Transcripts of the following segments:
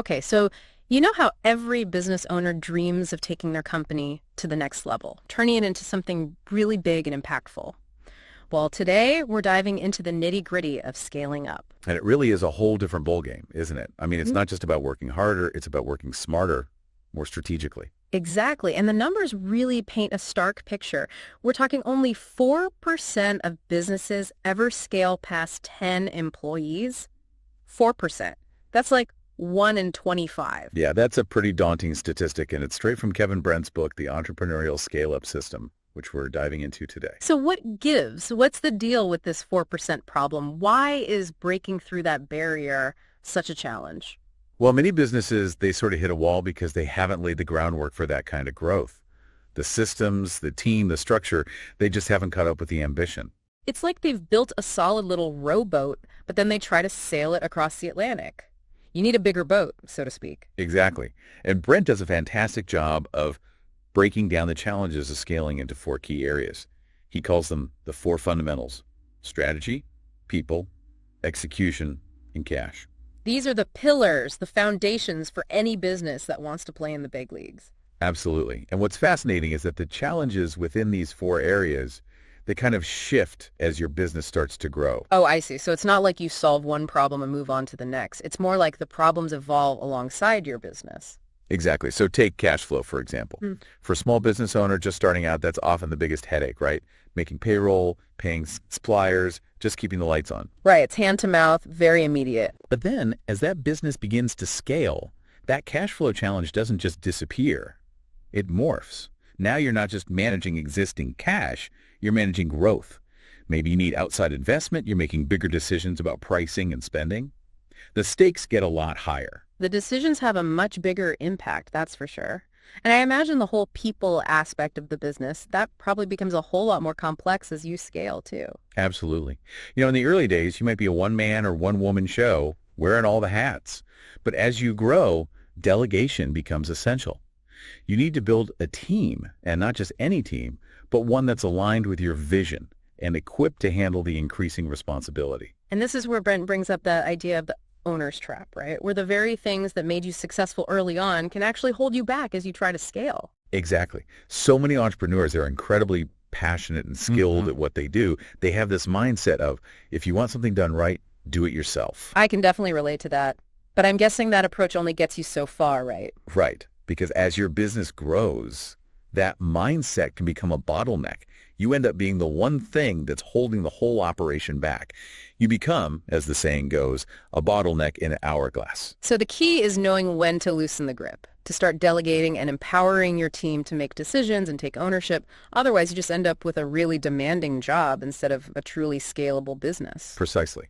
Okay, so you know how every business owner dreams of taking their company to the next level, turning it into something really big and impactful? Well, today we're diving into the nitty-gritty of scaling up. And it really is a whole different ballgame, isn't it? I mean, it's not just about working harder, it's about working smarter, more strategically. Exactly, and the numbers really paint a stark picture. We're talking only 4% of businesses ever scale past 10 employees. 4%. That's like 1 in 25. Yeah, that's a pretty daunting statistic, and it's straight from Kevin Brent's book, The Entrepreneurial ScaleUp System, which we're diving into today. So what gives? What's the deal with this 4% problem? Why is breaking through that barrier such a challenge? Well, many businesses, they sort of hit a wall because they haven't laid the groundwork for that kind of growth. The systems, the team, the structure, they just haven't caught up with the ambition. It's like they've built a solid little rowboat, but then they try to sail it across the Atlantic. You need a bigger boat, so to speak. Exactly. And Brent does a fantastic job of breaking down the challenges of scaling into four key areas. He calls them the four fundamentals: strategy, people, execution, and cash. These are the pillars, the foundations for any business that wants to play in the big leagues. Absolutely. And what's fascinating is that the challenges within these four areas, they kind of shift as your business starts to grow. Oh, I see. So it's not like you solve one problem and move on to the next. It's more like the problems evolve alongside your business. Exactly. So take cash flow, for example. For a small business owner just starting out, that's often the biggest headache, right? Making payroll, paying suppliers, just keeping the lights on. Right. It's hand to mouth, very immediate. But then, as that business begins to scale, that cash flow challenge doesn't just disappear. It morphs. Now you're not just managing existing cash, you're managing growth. Maybe you need outside investment, you're making bigger decisions about pricing and spending. The stakes get a lot higher. The decisions have a much bigger impact, that's for sure. And I imagine the whole people aspect of the business, that probably becomes a whole lot more complex as you scale too. Absolutely. You know, in the early days, you might be a one-man or one-woman show, wearing all the hats. But as you grow, delegation becomes essential. You need to build a team, and not just any team, but one that's aligned with your vision and equipped to handle the increasing responsibility. And this is where Brent brings up the idea of the owner's trap, right? Where the very things that made you successful early on can actually hold you back as you try to scale. Exactly. So many entrepreneurs are incredibly passionate and skilled at what they do. They have this mindset of, if you want something done right, do it yourself. I can definitely relate to that. But I'm guessing that approach only gets you so far, right? Right. Because as your business grows, that mindset can become a bottleneck. You end up being the one thing that's holding the whole operation back. You become, as the saying goes, a bottleneck in an hourglass. So the key is knowing when to loosen the grip, to start delegating and empowering your team to make decisions and take ownership. Otherwise, you just end up with a really demanding job instead of a truly scalable business. Precisely.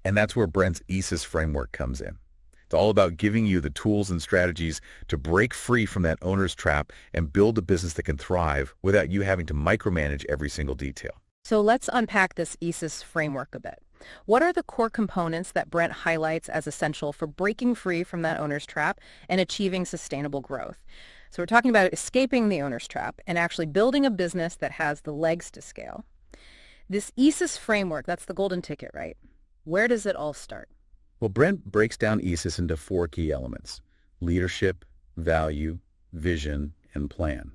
And that's where Brent's ESIS framework comes in. It's all about giving you the tools and strategies to break free from that owner's trap and build a business that can thrive without you having to micromanage every single detail. So let's unpack this ESIS framework a bit. What are the core components that Brent highlights as essential for breaking free from that owner's trap and achieving sustainable growth? So we're talking about escaping the owner's trap and actually building a business that has the legs to scale. This ESIS framework, that's the golden ticket, right? Where does it all start? Well, Brent breaks down ESIS into four key elements: leadership, value, vision, and plan.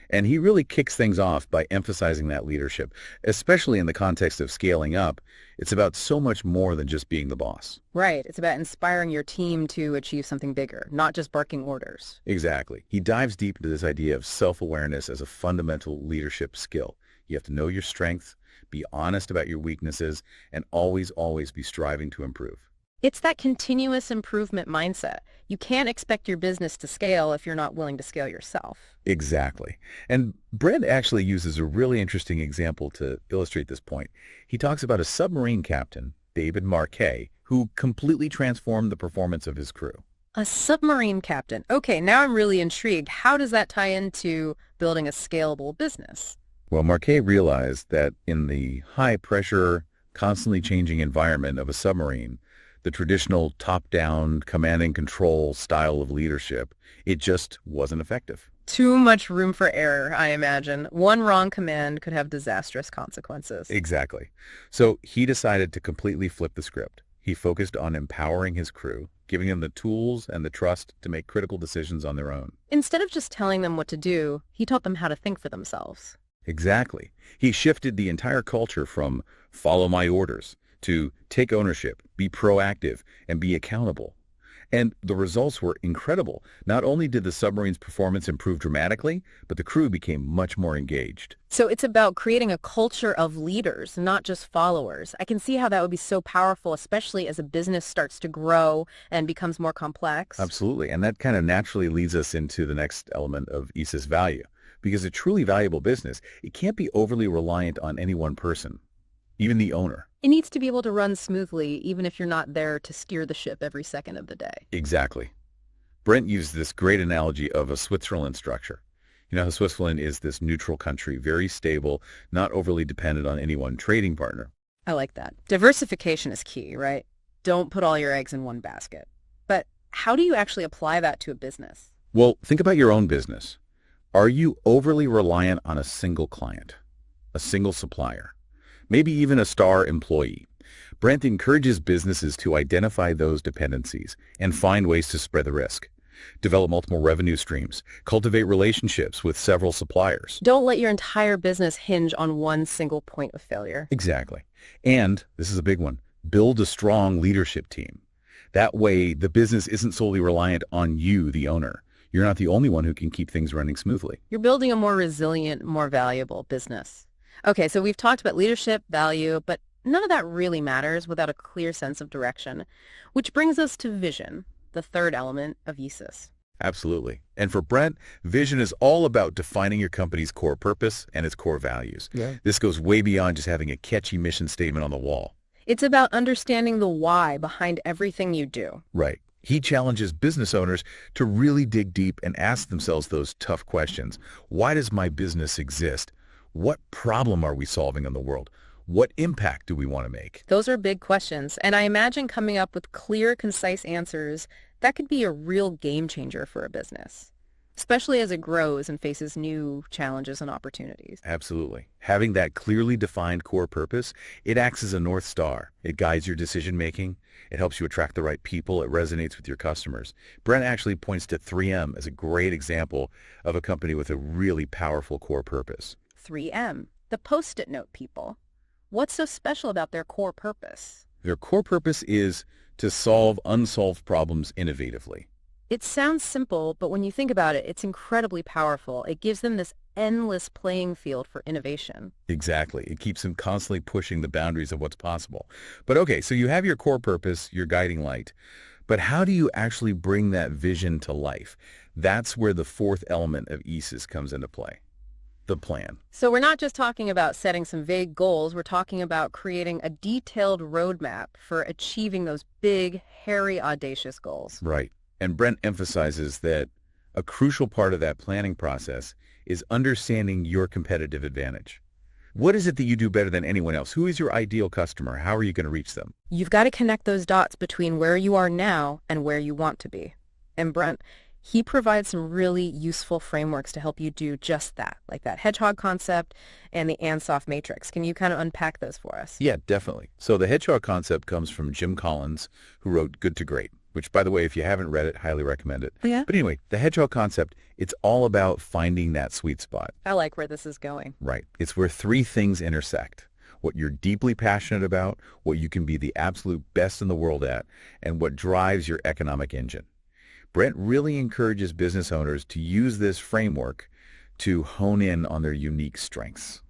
And he really kicks things off by emphasizing that leadership, especially in the context of scaling up. It's about so much more than just being the boss. Right. It's about inspiring your team to achieve something bigger, not just barking orders. Exactly. He dives deep into this idea of self-awareness as a fundamental leadership skill. You have to know your strengths, be honest about your weaknesses, and always be striving to improve. It's that continuous improvement mindset. You can't expect your business to scale if you're not willing to scale yourself. Exactly. And Brent actually uses a really interesting example to illustrate this point. He talks about a submarine captain, David Marquet, who completely transformed the performance of his crew. A submarine captain. Okay, now I'm really intrigued. How does that tie into building a scalable business? Well, Marquet realized that in the high-pressure, constantly changing environment of a submarine, the traditional top-down command and control style of leadership, it just wasn't effective. Too much room for error, I imagine. One wrong command could have disastrous consequences. Exactly. So he decided to completely flip the script. He focused on empowering his crew, giving them the tools and the trust to make critical decisions on their own. Instead of just telling them what to do, he taught them how to think for themselves. Exactly. He shifted the entire culture from follow my orders to take ownership, be proactive, and be accountable. And the results were incredible. Not only did the submarine's performance improve dramatically, but the crew became much more engaged. So it's about creating a culture of leaders, not just followers. I can see how that would be so powerful, especially as a business starts to grow and becomes more complex. Absolutely. And that kind of naturally leads us into the next element of ESIS value. Because a truly valuable business, it can't be overly reliant on any one person, even the owner. It needs to be able to run smoothly, even if you're not there to steer the ship every second of the day. Exactly. Brent used this great analogy of a Switzerland structure. You know how Switzerland is this neutral country, very stable, not overly dependent on any one trading partner. I like that. Diversification is key, right? Don't put all your eggs in one basket. But how do you actually apply that to a business? Well, think about your own business. Are you overly reliant on a single client, a single supplier, maybe even a star employee? Brent encourages businesses to identify those dependencies and find ways to spread the risk. Develop multiple revenue streams. Cultivate relationships with several suppliers. Don't let your entire business hinge on one single point of failure. Exactly. And, this is a big one, build a strong leadership team. That way, the business isn't solely reliant on you, the owner. You're not the only one who can keep things running smoothly. You're building a more resilient, more valuable business. Okay, so we've talked about leadership, value, but none of that really matters without a clear sense of direction, which brings us to vision, the third element of ESIS. Absolutely. And for Brent, vision is all about defining your company's core purpose and its core values. Yeah. This goes way beyond just having a catchy mission statement on the wall. It's about understanding the why behind everything you do. Right. He challenges business owners to really dig deep and ask themselves those tough questions. Why does my business exist? What problem are we solving in the world? What impact do we want to make? Those are big questions, and I imagine coming up with clear, concise answers, that could be a real game changer for a business, especially as it grows and faces new challenges and opportunities. Absolutely. Having that clearly defined core purpose, it acts as a North Star. It guides your decision-making. It helps you attract the right people. It resonates with your customers. Brent actually points to 3M as a great example of a company with a really powerful core purpose. 3M, the Post-it note people. What's so special about their core purpose? Their core purpose is to solve unsolved problems innovatively. It sounds simple, but when you think about it, it's incredibly powerful. It gives them this endless playing field for innovation. Exactly. It keeps them constantly pushing the boundaries of what's possible. But okay, so you have your core purpose, your guiding light. But how do you actually bring that vision to life? That's where the fourth element of ESIS comes into play. The plan. So we're not just talking about setting some vague goals. We're talking about creating a detailed roadmap for achieving those big, hairy, audacious goals. Right. And Brent emphasizes that a crucial part of that planning process is understanding your competitive advantage. What is it that you do better than anyone else? Who is your ideal customer? How are you going to reach them? You've got to connect those dots between where you are now and where you want to be. And Brent, he provides some really useful frameworks to help you do just that, like that hedgehog concept and the Ansoff matrix. Can you kind of unpack those for us? Yeah, definitely. So the hedgehog concept comes from Jim Collins, who wrote Good to Great, which, by the way, if you haven't read it, highly recommend it. Yeah. But anyway, the hedgehog concept, it's all about finding that sweet spot. I like where this is going. Right. It's where three things intersect. What you're deeply passionate about, what you can be the absolute best in the world at, and what drives your economic engine. Brent really encourages business owners to use this framework to hone in on their unique strengths.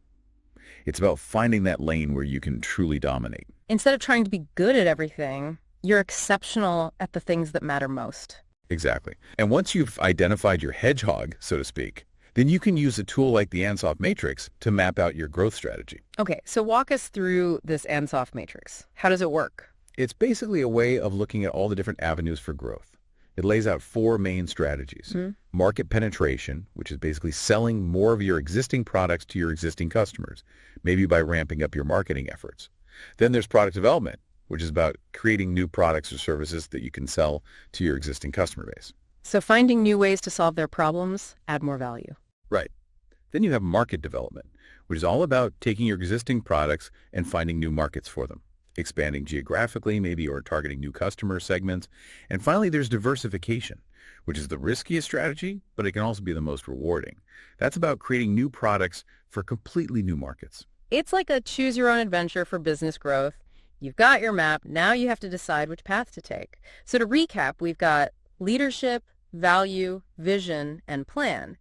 It's about finding that lane where you can truly dominate. Instead of trying to be good at everything, you're exceptional at the things that matter most. Exactly. And once you've identified your hedgehog, so to speak, then you can use a tool like the Ansoff matrix to map out your growth strategy. Okay, so walk us through this Ansoff matrix. How does it work? It's basically a way of looking at all the different avenues for growth. It lays out four main strategies. Market penetration, which is basically selling more of your existing products to your existing customers, maybe by ramping up your marketing efforts. Then there's product development, which is about creating new products or services that you can sell to your existing customer base. So finding new ways to solve their problems, add more value. Right. Then you have market development, which is all about taking your existing products and finding new markets for them. expanding geographically maybe or targeting new customer segments. And finally, there's diversification, which is the riskiest strategy, but it can also be the most rewarding. That's about creating new products for completely new markets. It's like a choose-your-own-adventure for business growth. You've got your map. Now you have to decide which path to take. So to recap, we've got leadership, value, vision, and plan.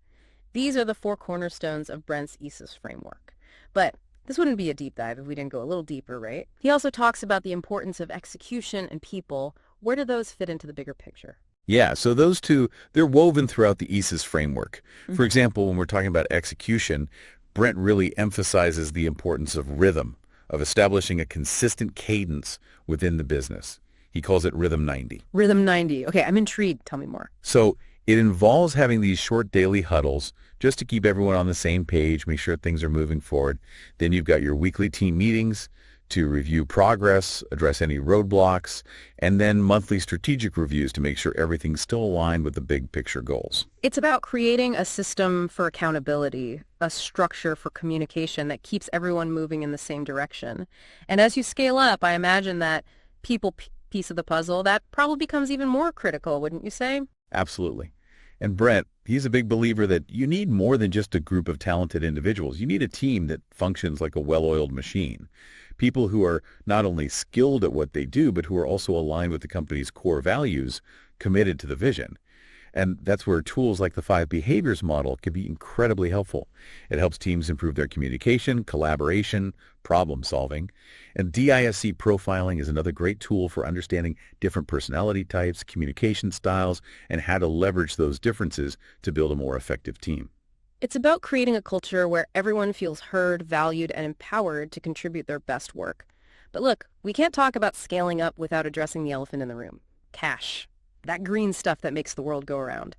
These are the four cornerstones of Brent's ESIS framework. But this wouldn't be a deep dive if we didn't go a little deeper, right? He also talks about the importance of execution and people. Where do those fit into the bigger picture? Yeah, so those two, they're woven throughout the ESIS framework. For example, when we're talking about execution, Brent really emphasizes the importance of rhythm, of establishing a consistent cadence within the business. He calls it Rhythm 90. Rhythm 90. Okay, I'm intrigued. Tell me more. So it involves having these short daily huddles just to keep everyone on the same page, make sure things are moving forward. Then you've got your weekly team meetings to review progress, address any roadblocks, and then monthly strategic reviews to make sure everything's still aligned with the big picture goals. It's about creating a system for accountability, a structure for communication that keeps everyone moving in the same direction. And as you scale up, I imagine that people piece of the puzzle, that probably becomes even more critical, wouldn't you say? Absolutely. And Brent, he's a big believer that you need more than just a group of talented individuals. You need a team that functions like a well-oiled machine. People who are not only skilled at what they do, but who are also aligned with the company's core values, committed to the vision. And that's where tools like the 5 behaviors model can be incredibly helpful. It helps teams improve their communication, collaboration, problem solving. And DISC profiling is another great tool for understanding different personality types, communication styles, and how to leverage those differences to build a more effective team. It's about creating a culture where everyone feels heard, valued, and empowered to contribute their best work. But look, we can't talk about scaling up without addressing the elephant in the room. Cash. That green stuff that makes the world go around.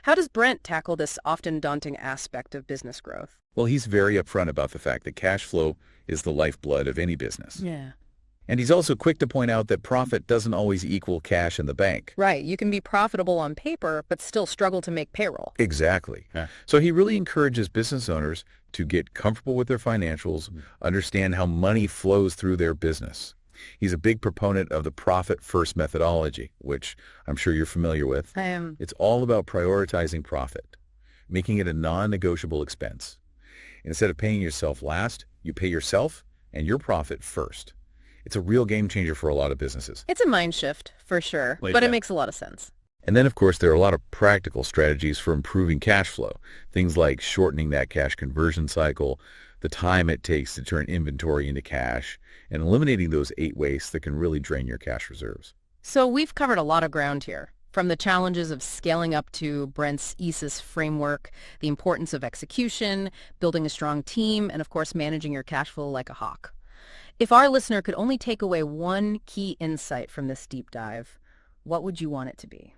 How does Brent tackle this often daunting aspect of business growth? Well, he's very upfront about the fact that cash flow is the lifeblood of any business. Yeah. And he's also quick to point out that profit doesn't always equal cash in the bank. Right. You can be profitable on paper, but still struggle to make payroll. Exactly. Yeah. So he really encourages business owners to get comfortable with their financials, understand how money flows through their business. He's a big proponent of the profit-first methodology, which I'm sure you're familiar with. I am. It's all about prioritizing profit, making it a non-negotiable expense. Instead of paying yourself last, you pay yourself and your profit first. It's a real game changer for a lot of businesses. It's a mind shift, for sure, Well, but yeah. it makes a lot of sense. And then, of course, there are a lot of practical strategies for improving cash flow. Things like shortening that cash conversion cycle, the time it takes to turn inventory into cash, and eliminating those 8 wastes that can really drain your cash reserves. So we've covered a lot of ground here, from the challenges of scaling up to Brent's ESIS framework, the importance of execution, building a strong team, and of course managing your cash flow like a hawk. If our listener could only take away one key insight from this deep dive, what would you want it to be?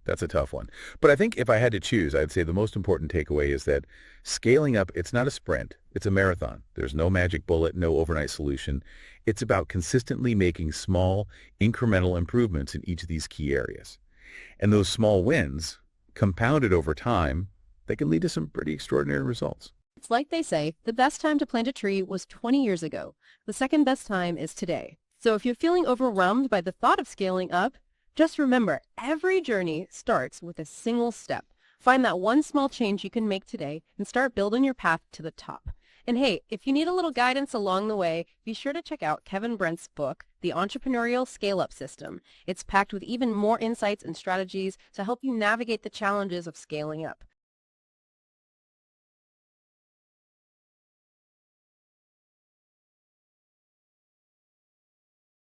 That's a tough one. But I think if I had to choose, I'd say the most important takeaway is that scaling up, it's not a sprint, it's a marathon. There's no magic bullet, no overnight solution. It's about consistently making small, incremental improvements in each of these key areas. And those small wins, compounded over time, they can lead to some pretty extraordinary results. It's like they say, the best time to plant a tree was 20 years ago. The second best time is today. So if you're feeling overwhelmed by the thought of scaling up, just remember, every journey starts with a single step. Find that one small change you can make today and start building your path to the top. And hey, if you need a little guidance along the way, be sure to check out Kevin Brent's book, The Entrepreneurial ScaleUp System. It's packed with even more insights and strategies to help you navigate the challenges of scaling up.